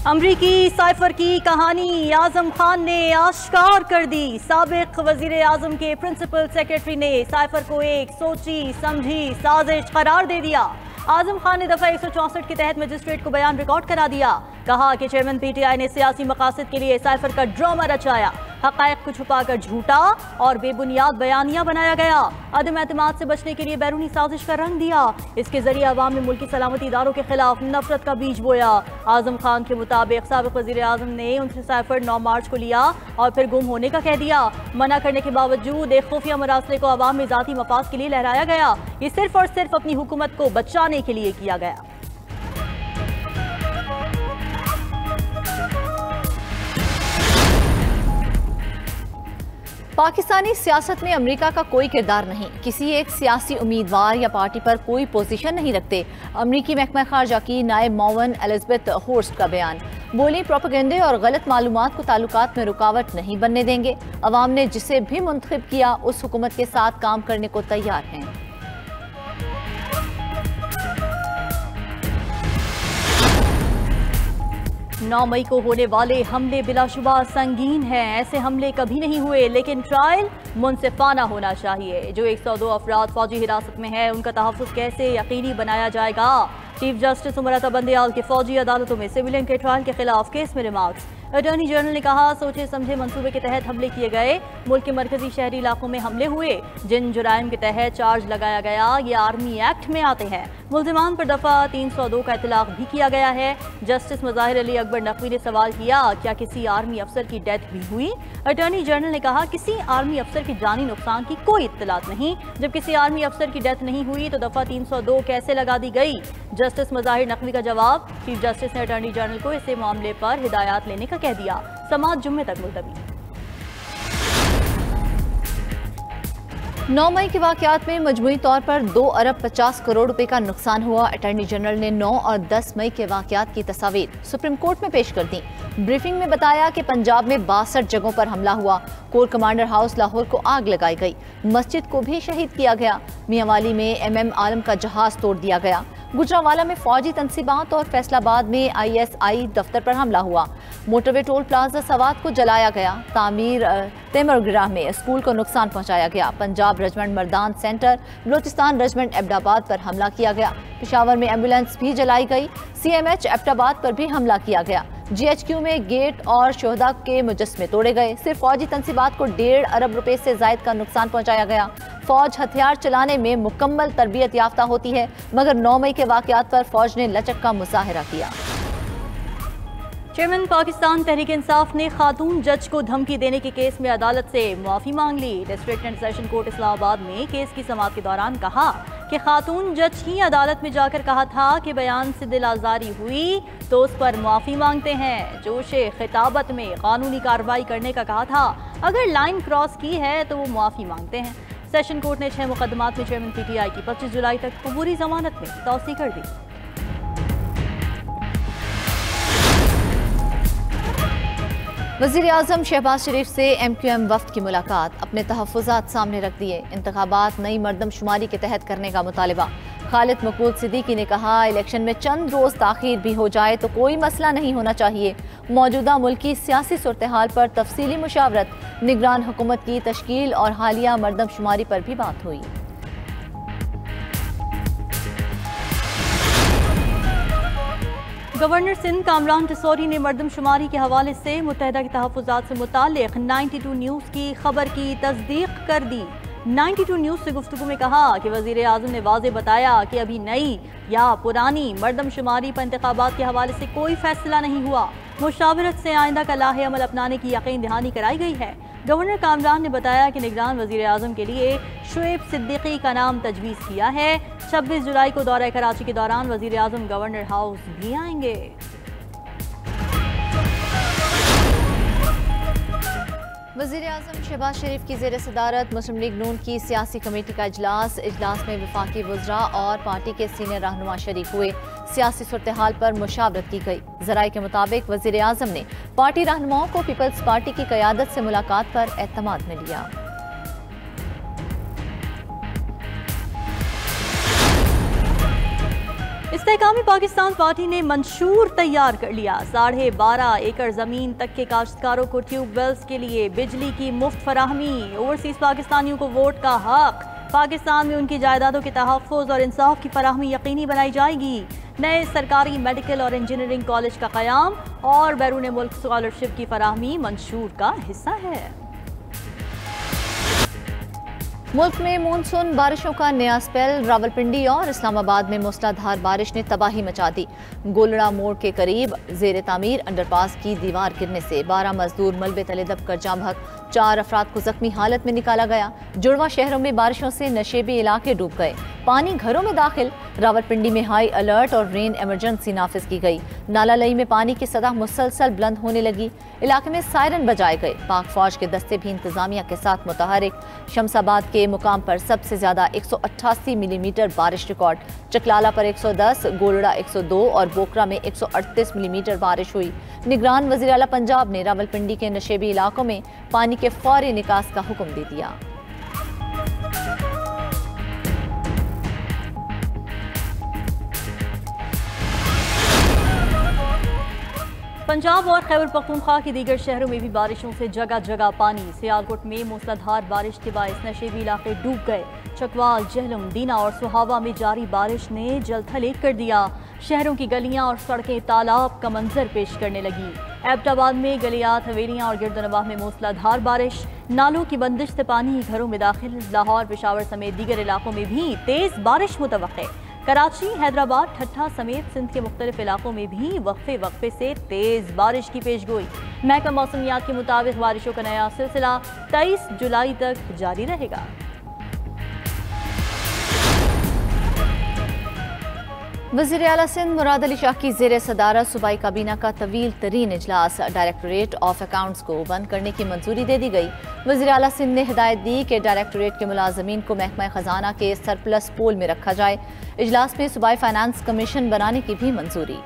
अमरीकी साइफर की कहानी आजम खान ने आश्कार कर दी। साबिक वजीर आजम के प्रिंसिपल सेक्रेटरी ने साइफर को एक सोची समझी साजिश करार दे दिया। आजम खान ने दफा 164 के तहत मजिस्ट्रेट को बयान रिकॉर्ड करा दिया। कहा कि चेयरमैन पीटीआई ने सियासी मकासद के लिए साइफर का ड्रामा रचाया। हक़ाइक़ को छुपाकर झूठा और बेबुनियाद बयानिया बनाया गया। अदम एतमाद से बचने के लिए बैरूनी साजिश का रंग दिया। इसके जरिए अवाम में मुल्की सलामती इदारों के खिलाफ नफरत का बीज बोया। आजम खान के मुताबिक साबिक वज़ीर आज़म ने उनसे साइफर 9 मार्च को लिया और फिर गुम होने का कह दिया। मना करने के बावजूद एक खुफिया मरासले को अवाम में ज़ाती मफाद के लिए लहराया गया। ये सिर्फ और सिर्फ अपनी हुकूमत को बचाने के लिए किया गया। पाकिस्तानी सियासत में अमेरिका का कोई किरदार नहीं। किसी एक सियासी उम्मीदवार या पार्टी पर कोई पोजीशन नहीं रखते। अमरीकी महकमा खारजा की नायब मौवन एलिजबेथ होर्स्ट का बयान। बोली प्रोपेगेंडे और गलत मालूमात को ताल्लुकात में रुकावट नहीं बनने देंगे। अवाम ने जिसे भी मुंतखब किया उस हुकूमत के साथ काम करने को तैयार हैं। 9 मई को होने वाले हमले बिलाशुबा संगीन हैं। ऐसे हमले कभी नहीं हुए, लेकिन ट्रायल मुनसिफाना होना चाहिए। जो 102 अफराद फौजी हिरासत में हैं उनका तहफ़्फ़ुज़ कैसे यकीनी बनाया जाएगा। चीफ जस्टिस उमरता बंदयाल के फौजी अदालतों में सिविलियन के ट्रायल के खिलाफ केस में रिमार्क्स। अटॉर्नी जनरल ने कहा सोचे समझे मंसूबे के तहत हमले किए गए। मुल्क के मरकजी शहरी इलाकों में हमले हुए। जिन जुराइम के तहत चार्ज लगाया गया ये आर्मी एक्ट में आते हैं। मुल्ज़िमान पर दफ़ा 302 का इतलाक़ भी किया गया है। जस्टिस मुज़ाहिर अली अकबर नकवी ने सवाल किया क्या किसी आर्मी अफसर की डेथ भी हुई। अटॉर्नी जनरल ने कहा किसी आर्मी अफसर के जानी नुकसान की कोई इत्तलात नहीं। जब किसी आर्मी अफसर की डेथ नहीं हुई तो दफ़ा 302 कैसे लगा दी गई। जस्टिस मुज़ाहिर नकवी का जवाब। चीफ जस्टिस ने अटॉर्नी जनरल को इस मामले पर हिदायत लेने का कह दिया। समाअत जुम्मे तक मुलतवी। 9 मई के वाक़यात में मजमूई तौर पर 2 अरब 50 करोड़ रुपए का नुकसान हुआ। अटॉर्नी जनरल ने 9 और 10 मई के वाक़यात की तस्वीर सुप्रीम कोर्ट में पेश कर दी। ब्रीफिंग में बताया कि पंजाब में 62 जगहों पर हमला हुआ। कोर कमांडर हाउस लाहौर को आग लगाई गई। मस्जिद को भी शहीद किया गया। मियांवाली में MM आलम का जहाज तोड़ दिया गया। गुजरांवाला में फौजी तंसीबात और फैसलाबाद में ISI दफ्तर पर हमला हुआ। मोटरवे टोल प्लाजा सवात को जलाया गया। तेमरग्राह में स्कूल को नुकसान पहुंचाया गया। Punjab regiment Mardan centre, Balochistan regiment Abbottabad पर हमला किया गया। पेशावर में एम्बुलेंस भी जलाई गई। CMH एबटाबाद पर भी हमला किया गया। GHQ में गेट और शोहदा के मुजस्मे तोड़े गए। सिर्फ फौजी तंसीबात को 1.5 अरब रुपए से जायद का नुकसान पहुंचाया गया। फौज हथियार चलाने में मुकम्मल तरबियत याफ्ता होती है, मगर 9 मई के वाक़यात पर फौज ने लचक का मुजाहिरा किया। चेयरमैन पाकिस्तान तहरीक इंसाफ ने खातून जज को धमकी देने के केस में अदालत से मुआफ़ी मांग ली। District and session court Islamabad में केस की समाअत के दौरान कहा कि खातून जज ही अदालत में जाकर कहा था कि बयान से दिल आज़ारी हुई तो उस पर मुआफ़ी मांगते हैं। जोशे खिताबत में कानूनी कार्रवाई करने का कहा था। अगर लाइन क्रॉस की है तो वो मुआफ़ी मांगते हैं। सेशन कोर्ट ने 6 मुकदमात में चेयरमैन PTI की 25 जुलाई तक अबूरी जमानत में तौसी कर दी। वज़ीर आज़म शहबाज शरीफ से MQM वफ्द की मुलाकात। अपने तहफ़्फ़ुज़ात सामने रख दिए। इंतखाबात नई मरदमशुमारी के तहत करने का मुतालिबा। खालिद मकबूल सिद्दीकी ने कहा इलेक्शन में चंद रोज़ ताख़ीर भी हो जाए तो कोई मसला नहीं होना चाहिए। मौजूदा मुल्क की सियासी सूरत हाल पर तफसीली मुशावरत। निगरान हुकूमत की तश्कील और हालिया मरदमशुमारी पर भी बात हुई। गवर्नर सिंध कामरान टिसौरी ने मरदमशुमारी के हवाले से मुत्तहिदा के तहफ़्फ़ुज़ात से मुताल्लिक़ 92 न्यूज़ की खबर की तस्दीक कर दी। 92 न्यूज़ से गुफ्तगू में कहा कि वज़ीर आज़म ने वाज़े बताया कि अभी नई या पुरानी मरदमशुमारी पर इंतखाबात के हवाले से कोई फैसला नहीं हुआ। मुशावरत से आइंदा का लाहे अमल अपनाने की यकीन दहानी कराई गई है। गवर्नर कामरान ने बताया कि निगरान वज़ीर आज़म के लिए शुएब सिद्दीकी का नाम तजवीज़ किया है। 26 जुलाई को दौरा कराची के दौरान वज़ीर आज़म गवर्नर हाउस भी आएंगे। वज़ीर आज़म शहबाज शरीफ की ज़ेर सदारत मुस्लिम लीग नून की सियासी कमेटी का इजलास में वफाकी वज़रा और पार्टी के सीनियर रहनुमा शरीक हुए। सियासी सूरत हाल पर मुशावरत की गई। ज़राए के मुताबिक वज़ीर आज़म ने पार्टी रहनुमाओं को पीपल्स पार्टी की क़यादत से मुलाकात पर एतमाद में लिया। इस इस्तेहकामी पाकिस्तान पार्टी ने मंशूर तैयार कर लिया। 12.5 एकड़ जमीन तक के काश्तकारों को ट्यूबवेल्स के लिए बिजली की मुफ्त फराहमी। ओवरसीज पाकिस्तानियों को वोट का हक। पाकिस्तान में उनकी जायदादों के तहफ़्फ़ुज़ और इंसाफ की फराहमी यकीनी बनाई जाएगी। नए सरकारी मेडिकल और इंजीनियरिंग कॉलेज का क़याम और बैरून मुल्क स्कॉलरशिप की फराहमी मंशूर का हिस्सा है। मुल्क में मानसून बारिशों का नया स्पेल। रावलपिंडी और इस्लामाबाद में मूसलाधार बारिश ने तबाही मचा दी। गोलड़ा मोड़ के करीब जेर तामीर अंडरपास की दीवार गिरने से 12 मजदूर मलबे तले दबकर जाम बहक, 4 अफराद को जख्मी हालत में निकाला गया। जुड़वा शहरों में बारिशों से नशेबी इलाके डूब गए, पानी घरों में दाखिल। रावलपिंडी में हाई अलर्ट और रेन इमरजेंसी नाफिज की गई। नालालई में पानी की सतह मुसलसल बुलंद होने लगी। इलाके में सायरन बजाए गए। पाक फौज के दस्ते भी इंतजामिया के साथ मुतहरिक। शमसाबाद के मुकाम पर सबसे ज्यादा 188 मिलीमीटर बारिश रिकॉर्ड। चकलाला पर 110, गोलड़ा 102 और बोकरा में 138 मिलीमीटर बारिश हुई। निगरान वज़ीर आला पंजाब ने रावलपिंडी के नशेबी इलाकों में पानी के फौरी निकास का हुक्म दे दिया। पंजाब और खैबर पख्तूनख्वा के दीगर शहरों में भी बारिशों से जगह जगह पानी। सियालकोट में मूसलाधार बारिश के बायस नशेबी इलाके डूब गए। चकवाल, जहलम, दीना और सुहावा में जारी बारिश ने जलथल एक कर दिया। शहरों की गलियां और सड़कें तालाब का मंजर पेश करने लगी। एबटाबाद में गलियात, हवेलियां और गिरदनवाह में मूसलाधार बारिश। नालों की बंदिश से पानी घरों में दाखिल। लाहौर, पेशावर समेत दीगर इलाकों में भी तेज बारिश मुतवक्के। कराची, हैदराबाद, ठट्ठा समेत सिंध के मुख्तलिफ इलाकों में भी वक्फे वक्फे से तेज बारिश की पेशगोई। महकमा मौसमियात के मुताबिक बारिशों का नया सिलसिला 23 जुलाई तक जारी रहेगा। वज़ीर आला सिंध मुराद अली शाह की ज़ेर सदारत सूबाई काबीना का तवील तरीन इजलास। डायरेक्टोरेट ऑफ अकाउंट्स को बंद करने की मंजूरी दे दी गई। वज़ीर आला सिंध ने हिदायत दी कि डायरेक्टोरेट के मुलाजमीन को महकमा खजाना के सरप्लस पोल में रखा जाए। इजलास में सूबाई फाइनेंस कमीशन बनाने की भी मंजूरी।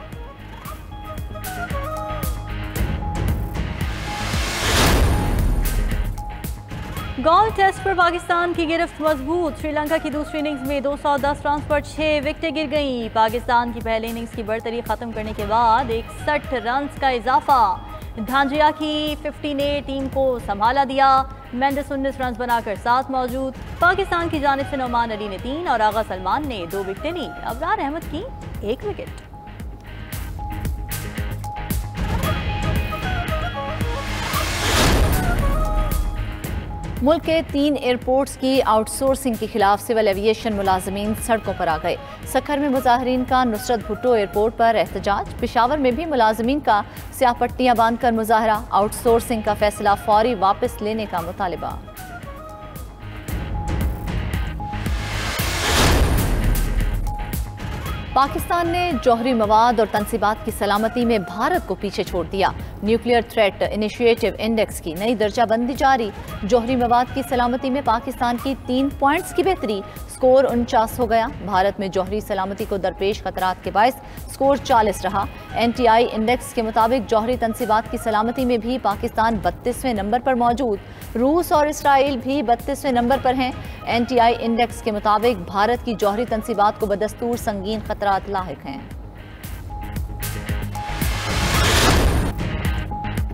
गोल्फ टेस्ट पर पाकिस्तान की गिरफ्त मजबूत। श्रीलंका की दूसरी इनिंग्स में 210 रन पर 6 विकेटें गिर गईं। पाकिस्तान की पहले इनिंग्स की बढ़तरी खत्म करने के बाद 61 रन का इजाफा। धांजिया की 50 ने टीम को संभाला दिया। मेंडिस 19 रन बनाकर साथ मौजूद। पाकिस्तान की जानिब से नौमान अली ने 3 और आगा सलमान ने 2 विकेटें ली। अबरार अहमद की 1 विकेट। मुल्क के 3 एयरपोर्ट्स की आउटसोर्सिंग के खिलाफ सिविल एविएशन मुलाजमीन सड़कों पर आ गए। सखर में मुजाहरीन का नुसरत भुट्टो एयरपोर्ट पर एहतजाज। पेशावर में भी मुलाजमीन का स्याह पट्टियां बांधकर मुजाहरा। आउटसोर्सिंग का फैसला फौरी वापस लेने का मुतालिबा। पाकिस्तान ने जौहरी मवाद और तनसीबात की सलामती में भारत को पीछे छोड़ दिया। न्यूक्लियर थ्रेट इनिशिएटिव इंडेक्स की नई दर्जाबंदी जारी। जौहरी मवाद की सलामती में पाकिस्तान की 3 पॉइंट्स की बेहतरी। स्कोर 49 हो गया। भारत में जौहरी सलामती को दरपेश खतरात के बायस स्कोर 40 रहा। NTI इंडेक्स के मुताबिक जौहरी तनसीबात की सलामती में भी पाकिस्तान 32वें नंबर पर मौजूद। रूस और इसराइल भी 32वें नंबर पर हैं। NTI इंडेक्स के मुताबिक भारत की जौहरी तनसीबात को बदस्तूर संगीन खतरात लाहिक हैं।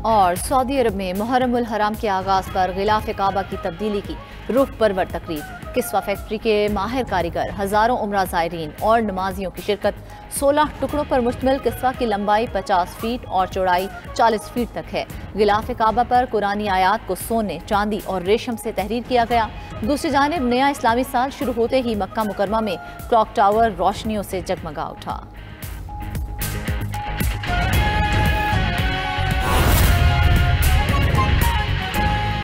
और सऊदी अरब में मुहर्रम उल हराम के आगाज पर गिलाफ काबा की तब्दीली की रुख परवर तकरीब। किस्वा फैक्ट्री के माहिर कारीगर, हजारों उम्रा ज़ायरीन और नमाजियों की शिरकत। 16 टुकड़ों पर मुश्तमिल किस्वा की लंबाई 50 फीट और चौड़ाई 40 फीट तक है। गिलाफ काबा पर कुरानी आयात को सोने, चांदी और रेशम से तहरीर किया गया। दूसरी जानिब नया इस्लामी साल शुरू होते ही मक्का मुकरमा में क्लॉक टावर रोशनियों से जगमगा उठा।